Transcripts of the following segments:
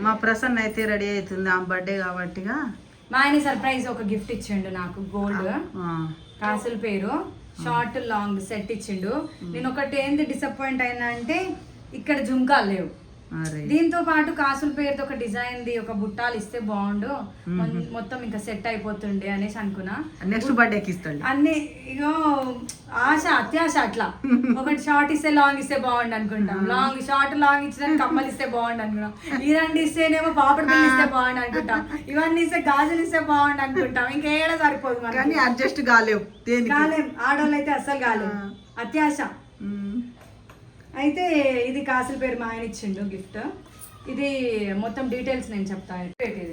మా ప్రసన్న అయితే రెడీ అవుతుంది ఆ బర్త్డే కాబట్టిగా. మా ఆయన సర్ప్రైజ్ ఒక గిఫ్ట్ ఇచ్చిండు నాకు, గోల్డ్ కాసుల పేరు షార్ట్ లాంగ్ సెట్ ఇచ్చిండు. నేను ఒకటి ఏంది డిసప్పాయింట్ అయినా అంటే ఇక్కడ జుంకాలు లేవు. దీంతో పాటు కాసుల పేరుతో ఒక డిజైన్ ది ఒక బుట్టాలు ఇస్తే బాగుండు, మొత్తం ఇంకా సెట్ అయిపోతుండే అనేసి అనుకున్నా. నెక్స్ట్ బర్త్డేకి ఇస్తాడు అన్ని ఇగో ఆశ అత్యాశ అట్లా. ఒకటి షార్ట్ ఇస్తే లాంగ్ ఇస్తే బాగుండు అనుకుంటాం, లాంగ్ షార్ట్ లాంగ్ ఇచ్చిన కమ్మలు ఇస్తే బాగుండు అనుకుంటాం, ఈ రెండు ఇస్తేనేమో పాపడి బిల్లు ఇస్తే బాగుండు అనుకుంటాం, ఇవన్నీ ఇస్తే గాజులు ఇస్తే బాగుండు అనుకుంటాం. ఇంకేడా సరిపోదు కానీ అడ్జస్ట్ కాలేం. ఆడవాళ్ళు అయితే అస్సలు కాలేం, అత్యాశ. అయితే ఇది కాసుల పేరు మా ఆయన ఇచ్చిండు గిఫ్ట్. ఇది మొత్తం డీటెయిల్స్ నేను చెప్తాను. ఇది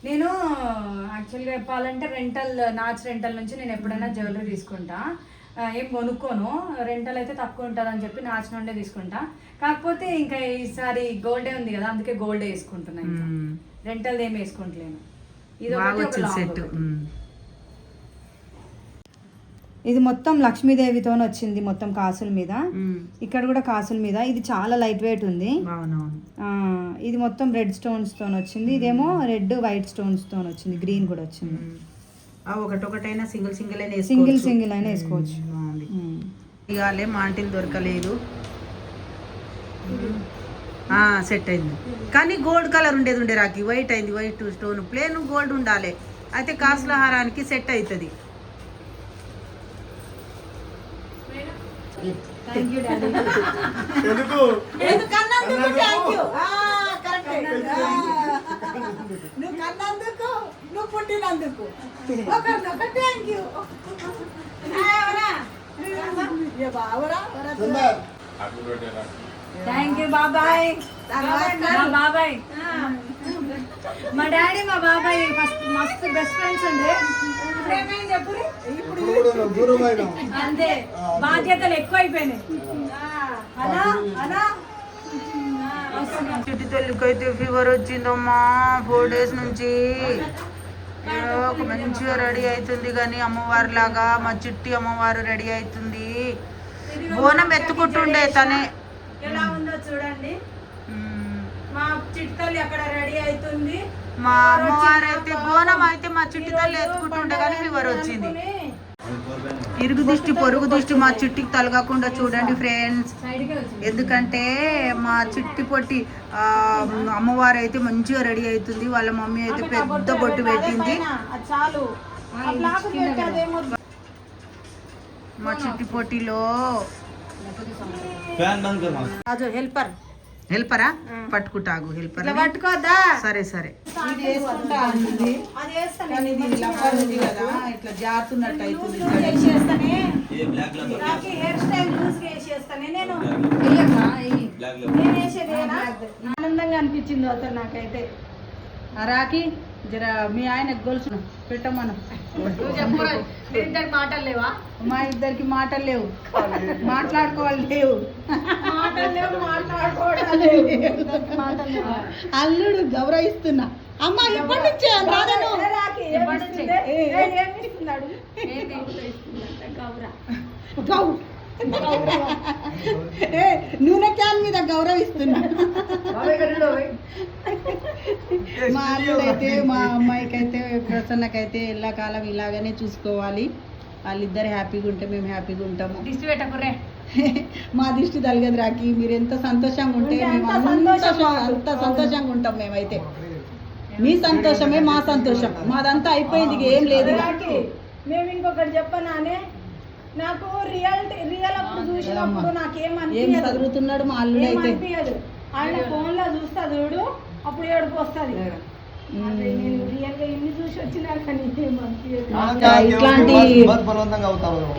నేను యాక్చువల్గా చెప్పాలంటే నాచ్ రెంటల్ నుంచి నేను ఎప్పుడైనా జ్యువెలరీ తీసుకుంటా, ఏం కొనుక్కోను. రెంటల్ అయితే తక్కువ ఉంటుంది అని చెప్పి నాచ్ నుండే తీసుకుంటా. కాకపోతే ఇంకా ఈసారి గోల్డే ఉంది కదా, అందుకే గోల్డే వేసుకుంటున్నా. రెంటల్ ఏం వేసుకుంటలేను. ఇది ఇది మొత్తం లక్ష్మీదేవితో వచ్చింది, మొత్తం కాసుల మీద. ఇక్కడ కూడా కాసుల మీద. ఇది చాలా లైట్ వెయిట్ ఉంది. ఇది మొత్తం రెడ్ స్టోన్స్ తో వచ్చింది. ఇదేమో రెడ్ వైట్ స్టోన్స్ తో వచ్చింది, గ్రీన్ కూడా వచ్చింది. ఒకటొకటైనా సింగిల్ అయినా వేసుకోవచ్చు. ఇవాళే మా ఆంటీలు దొరకలేదు, సెట్ అయింది. కానీ గోల్డ్ కలర్ ఉండేది రాకి, వైట్ అయింది. వైట్ స్టోన్ ప్లేన్ గోల్డ్ ఉండాలి, అయితే కాసుల హారానికి సెట్ అవుతుంది. నువ్వు పుట్టినందుకు థ్యాంక్ యూ బాబాయ్. బాబాయ్ మా డాడీ మా బాబాయ్ ఫస్ట్ మస్తు బెస్ట్ ఫ్రెండ్స్ ఉండే. అంతే, బాధ్యతలు ఎక్కువైపోయినాయి. చిట్టి తల్లికైతే ఫీవర్ వచ్చిందమ్మా 4 days నుంచి. ఒక మంచిగా రెడీ అవుతుంది కానీ అమ్మవారి లాగా మా చిట్టి అమ్మవారు రెడీ అవుతుంది. బోనం ఎత్తుకుంటుండే తనే. ఎలా ఉందో చూడండి, మా చిట్టి తల్లి అక్కడ రెడీ అవుతుంది. మా అమ్మవారు అయితే బోనం అయితే మా చిట్టి తల్లి ఎత్తుకుంటుండే కానీ ఫీవర్ వచ్చింది. ఇరుగు దిష్టి పొరుగు దిష్టి మా చిట్టికి తలగకుండా చూడండి ఫ్రెండ్స్. ఎందుకంటే మా చిట్టి పొట్టి అమ్మవారు అయితే మంచిగా రెడీ అవుతుంది. వాళ్ళ మమ్మీ అయితే పెద్ద బొట్టు పెట్టింది. మా చిట్టి పొట్టిలో హెల్పరా పట్టుకుంటాగు. హెల్పర్ పట్టుకోద్దా? సరే సరే. ఇట్లా జారుతున్నట్టు అవుతుంది. ఆనందంగా అనిపించింది అతను నాకైతే. రాకి జర మీ ఆయన గొలుసు పెట్టమను. మాటలు లేవా? మా ఇద్దరికి మాటలు లేవు, మాట్లాడుకోవాలి లేవు. అల్లుడు గౌరవిస్తున్నా. అమ్మ ఎప్పటి నుంచే నూనె క్యాన్ మీద గౌరవిస్తున్నా. మా అల్లుడైతే మా అమ్మాయికైతే ప్రసన్నకైతే ఎల్లకాలం ఇలాగనే చూసుకోవాలి. వాళ్ళిద్దరు హ్యాపీగా ఉంటే మేము హ్యాపీగా ఉంటాము. మా దిష్టి తలగదు రాకి. మీరు ఎంత సంతోషంగా ఉంటే మేము అంత సంతోషంగా ఉంటాం. మేమైతే మీ సంతోషమే మా సంతోషం. మాదంతా అయిపోయింది, ఏం లేదు. మేము ఇంకొకటి చెప్పనానే, నాకు రియల్ అప్పుడు చూసినప్పుడు ఏం చదువుతున్నాడు మా అల్లుడైతే. ఆయన ఫోన్ లో చూస్తా చూడు, అప్పుడు ఏడుపు వస్తుంది. ఇట్లాంటి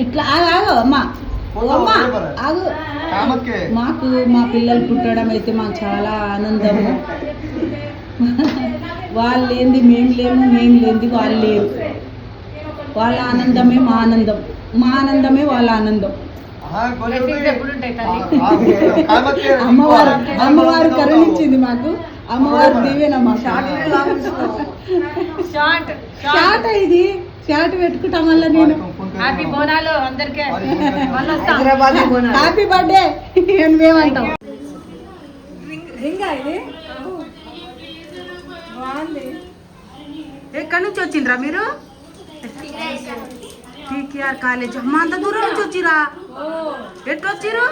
ఇట్లా అమ్మా ఆగు. మాకు మా పిల్లలు పుట్టడం అయితే మాకు చాలా ఆనందము. వాళ్ళు ఏంది మేము లేము, మేము లేనిది వాళ్ళు లేరు. వాళ్ళ ఆనందమే మా ఆనందం, మా ఆనందమే వాళ్ళ ఆనందం. అమ్మవారు కరుణించింది మాకు. అమ్మవారు దీవెనమ్మా. షార్ట్ ఇది షార్ట్ పెట్టుకుంటాం వల్ల నేను హ్యాపీ బోనాలు అందరికీ. Happy birthday మేమంటాం. రింగా ఇది బాగుంది. ఎక్కడి నుంచి వచ్చిండ్రా మీరు? TKR college. అమ్మ అంత దూరం నుంచి వచ్చిరా? ఎట్లా వచ్చిర్రు?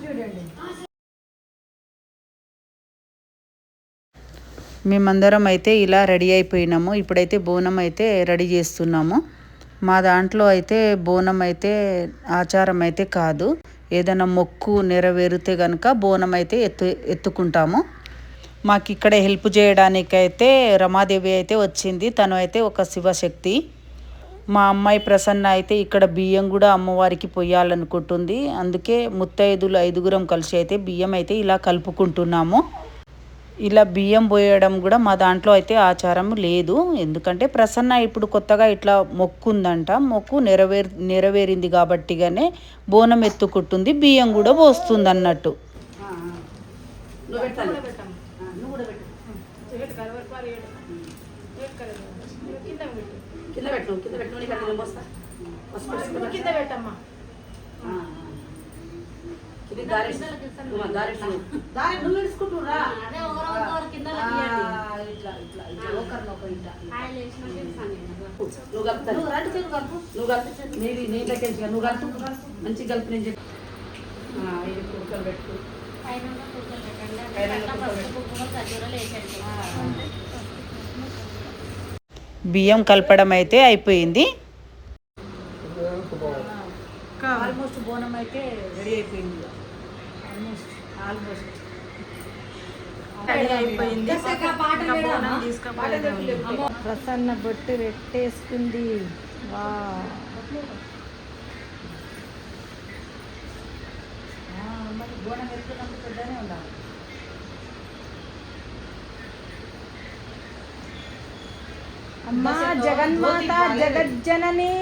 చూడండి. మేమందరం అయితే ఇలా రెడీ అయిపోయినాము. ఇప్పుడైతే బోనం అయితే రెడీ చేస్తున్నాము. మా దాంట్లో అయితే బోనం అయితే ఆచారం అయితే కాదు. ఏదైనా మొక్కు నెరవేరితే కనుక బోనం అయితే ఎత్తుకుంటాము. మాకు ఇక్కడ హెల్ప్ చేయడానికైతే రమాదేవి అయితే వచ్చింది. తను అయితే ఒక శివశక్తి. మా అమ్మాయి ప్రసన్న అయితే ఇక్కడ బియ్యం కూడా అమ్మవారికి పొయ్యాలనుకుంటుంది. అందుకే ముత్తైదులు 5గురం కలిసి అయితే బియ్యం అయితే ఇలా కలుపుకుంటున్నాము. ఇలా బియ్యం పోయడం కూడా మా దాంట్లో అయితే ఆచారం లేదు. ఎందుకంటే ప్రసన్న ఇప్పుడు కొత్తగా ఇట్లా మొక్కు ఉందంట. మొక్కు నెరవేరింది కాబట్టిగానే బోనం ఎత్తుకుంటుంది, బియ్యం కూడా పోస్తుంది అన్నట్టు. మంచి కలిపి నేను చెప్పి బియ్యం కలపడం అయితే అయిపోయింది. ఆల్మోస్ట్ బోనం అయితే రెడీ అయిపోయింది. ఆల్మోస్ట్ రెడీ అయిపోయింది. ప్రసన్న బొట్టు పెట్టేసుకుంది. బోనం ఎత్తుకున్నప్పుడు పెద్దనే ఉండాలి. అమ్మా జగన్మాత జగజ్జనని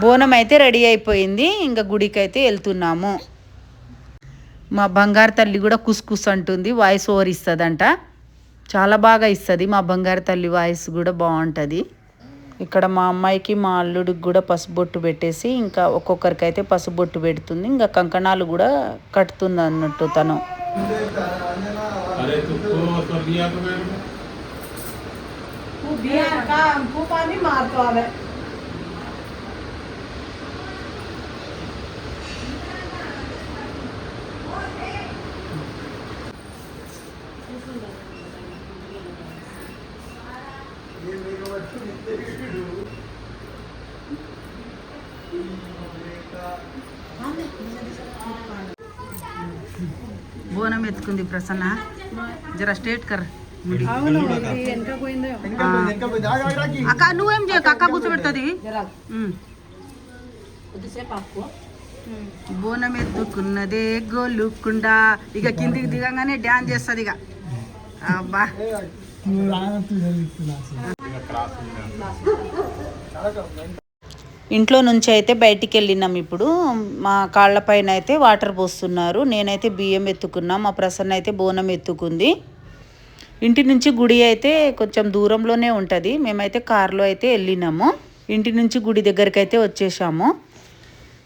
బోనం అయితే రెడీ అయిపోయింది. ఇంకా గుడికి అయితే వెళ్తున్నాము. మా బంగారు తల్లి కూడా కుస్ అంటుంది. వాయిస్ ఓవర్ ఇస్తుందంట. చాలా బాగా ఇస్తుంది. మా బంగారు తల్లి వాయిస్ కూడా బాగుంటుంది. ఇక్కడ మా అమ్మాయికి మా అల్లుడికి కూడా పసుబొట్టు పెట్టేసి ఇంకా ఒక్కొక్కరికి అయితే పసుబొట్టు పెడుతుంది. ఇంకా కంకణాలు కూడా కట్టుతుంది అన్నట్టు తను. బోనం ఎత్తుకుంది ప్రసన్న. జరా స్ట్రేట్ కర్. అక్క నువ్వేం చేయకు, అక్క కూర్చోబెడుతుంది. బోనం ఎత్తుకున్నదే గోలుకుండా ఇక కిందికి దిగంగానే డ్యాన్స్ చేస్తుంది. ఇక అబ్బా ఇంట్లో నుంచి అయితే బయటికి వెళ్ళినాం. ఇప్పుడు మా కాళ్ళపైన అయితే వాటర్ పోస్తున్నారు. నేనైతే బియ్యం ఎత్తుకున్నా. మా ప్రసన్న అయితే బోనం ఎత్తుకుంది. ఇంటి నుంచి గుడి అయితే కొంచెం దూరంలోనే ఉంటుంది. మేమైతే కారులో అయితే వెళ్ళినాము. ఇంటి నుంచి గుడి దగ్గరికి అయితే వచ్చేసాము.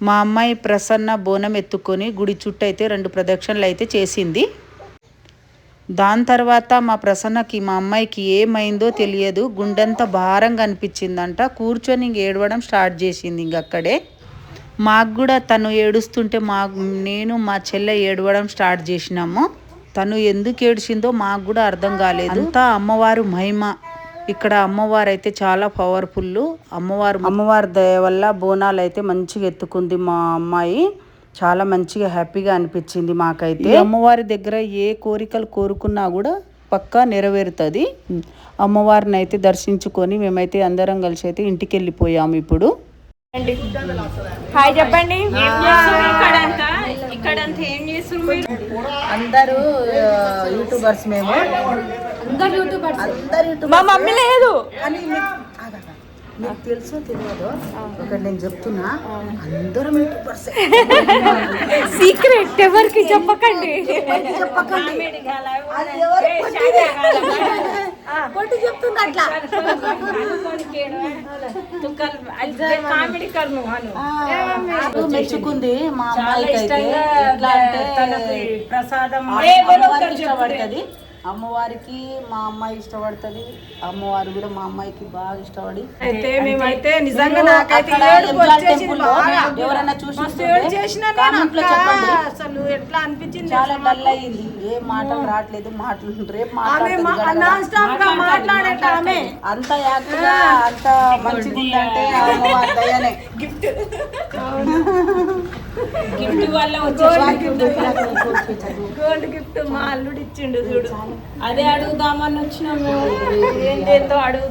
మా అమ్మాయి ప్రసన్న బోనం ఎత్తుకొని గుడి చుట్టూ అయితే 2 ప్రదక్షిణలు అయితే చేసింది. దాని తర్వాత మా ప్రసన్నకి మా అమ్మాయికి ఏమైందో తెలియదు. గుండెంత భారంగా అనిపించిందంట. కూర్చొని ఏడవడం స్టార్ట్ చేసింది. ఇంకక్కడే మాకు కూడా తను ఏడుస్తుంటే నేను మా చెల్లె ఏడవడం స్టార్ట్ చేసినాము. తను ఎందుకు ఏడిచిందో మాకు కూడా అర్థం కాలేదు. అంతా అమ్మవారు మహిమ. ఇక్కడ అమ్మవారు అయితే చాలా పవర్ఫుల్. అమ్మవారి దయ వల్ల బోనాలు అయితే మంచిగా ఎత్తుకుంది మా అమ్మాయి. చాలా మంచిగా హ్యాపీగా అనిపించింది మాకైతే. అమ్మవారి దగ్గర ఏ కోరికలు కోరుకున్నా కూడా పక్కా నెరవేరుతుంది. అమ్మవారిని అయితే దర్శించుకొని మేమైతే అందరం కలిసి అయితే ఇంటికి వెళ్ళిపోయాము. ఇప్పుడు హాయ్ చెప్పండి. అందరూ యూట్యూబర్స్. మేము మా మమ్మీ లేదు. నీకు తెలుసో తెలియదో ఒకటి నేను చెప్తున్నా, అందరం యూట్యూబర్స్. సీక్రెట్ ఎవరికి చెప్పకండి. అది ఎవరు కొట్టి చెప్తున్నా అట్లా. మెచ్చుకుంది మా అమ్మాయికి అయితే. ఎట్లా అంటే ప్రసాదం అమ్మవారికి ఇష్టపడుతుంది, అమ్మవారికి మా అమ్మాయి ఇష్టపడుతుంది, అమ్మవారు కూడా మా అమ్మాయికి బాగా ఇష్టపడి. అయితే మేమైతే నిజంగా నాకైతే ఎవరైనా చూసి కామెంట్ లో చెప్పండి. అసలు ఎట్లా అనిపించింది, చాలా డల్ అయ్యింది, ఏ మాటలు రావట్లేదు, మాటలు రేపు మాట్లాడే అంత యాక్టివ్ గా అంత మంచిగా ఉందంటే అమ్మవారి దయనే. గిఫ్ట్ వల్ల గోల్డ్ గిఫ్ట్ మా అల్లుడు ఇచ్చిండు చూడు, అదే అడుగుదామని వచ్చినాం మేము. ఏంటో అడుగుదాం